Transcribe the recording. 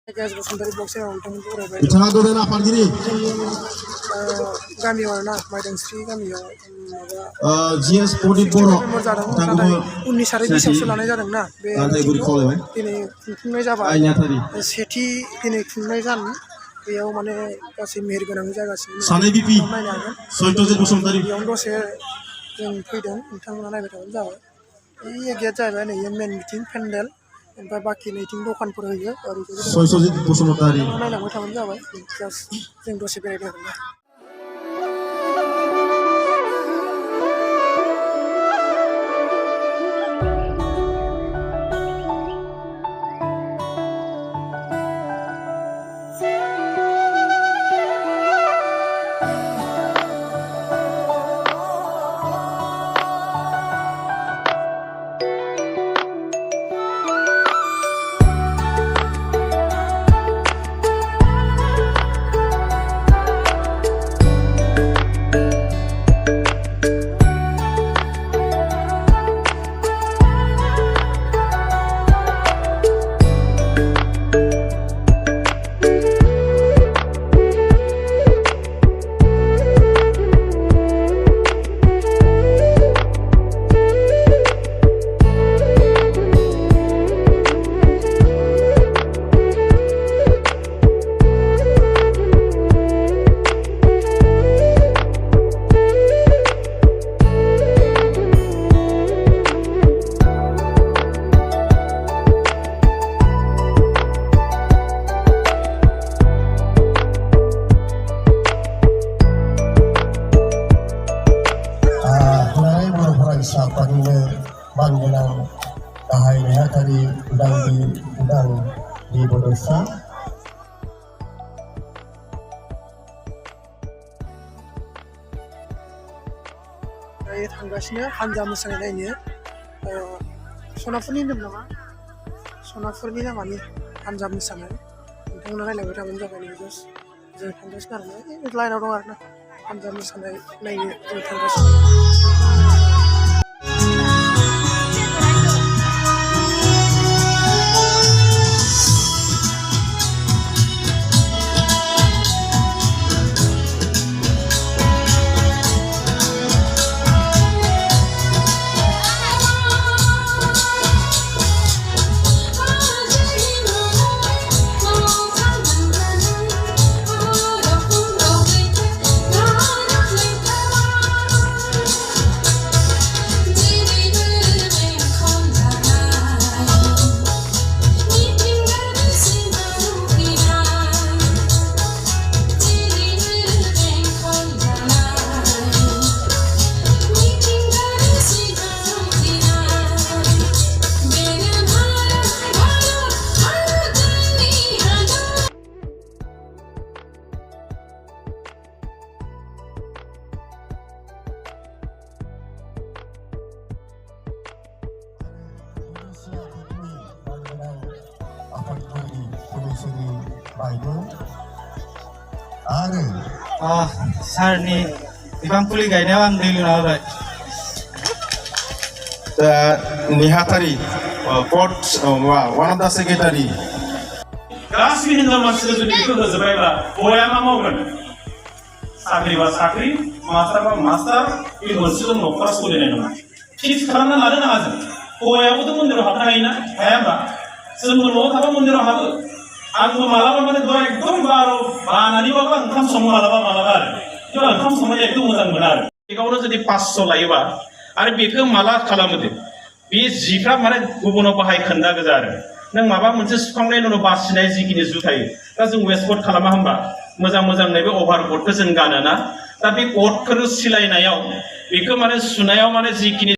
बिथाङा दरेन आफादगिरि गामियाव ना माइदांस्रि गामियाव जिएस प्रदीप बर' नाथाय 19 आरो 20 लानाय जादों ना बे दिनै खुंफुंनाय जाबाय सेथि दिनै खुंनाय जान बेयाव माने गासै मेहेरगोनां जागासिनो सानै बिपि नायनो हागोन सयतजित बसुमतारी बेयावनो दसे जों फैदों नोंथांमोना नायबाय थाबानो जाबाय बे गेट जाहैबाय नै मेन मिटिं पेन्डेल ओमफ्राय बाखि नैथिं दखानफोर होयो सयतजित बसुमतारी नायलांबाय थाबानो जाबाय जास्ट जों दसे बेरायदों आरोना साफानिनो बानगोनां गाहाय नेहाथारि उदां बड'सा थांगासिनो हानजा मोसानाय नायनो सनापुरनि होनदों नामा सनापुरनि नामानि हानजा मोसानाय नोंथांमोना नायलांबाय थाबानो जाबाय जास्ट जों थांगासिनो आरोना लाइनाव दं आरोना हानजा मोसानाय नायनो जों थांगासिनो सारनि बिफां फुलि गायनायाव आं दै लुना होबाय नेहाथारि वान अफ दा सेक्रेटारि गासिबो हिनजाव मानसिखौ जुदि बेखौ होजोबबायब्ला हौवाया मा मावगोन साख्रि बा साख्रि मास्टार बा मास्टार बे मोनसेल' न'खरा सोलिनाय नङा फिक्स खालामना लानो नाङा जों हौवायाबोथ' मन्दिराव हाबनो हायोना हाया होमबा जोंबो न'आव थाबा मन्दिराव हाबो आंबो मालाबा माने एकदम बानानैबाबो ओंखाम सङो मालाबा आरो ओंखाम संनाय एकदम मोजां मोना आरो बेगावनो जुदि 500 लायोबा आरो बेखौ माला खालामो दे बे जिफ्रा माने गुबुनाव बाहाय खोन्दा गोजा आरो नों माबा मोनसे सुखांनायनि उनाव बासिनाय जिखिनि जु थायो दा जों वेस्ट कट खालामा होमबा मोजां नैबे अभार कटखौ जों गानोना दा बे कटखौ सिलायनायाव बेखौ माने सुनायाव माने जिखिनि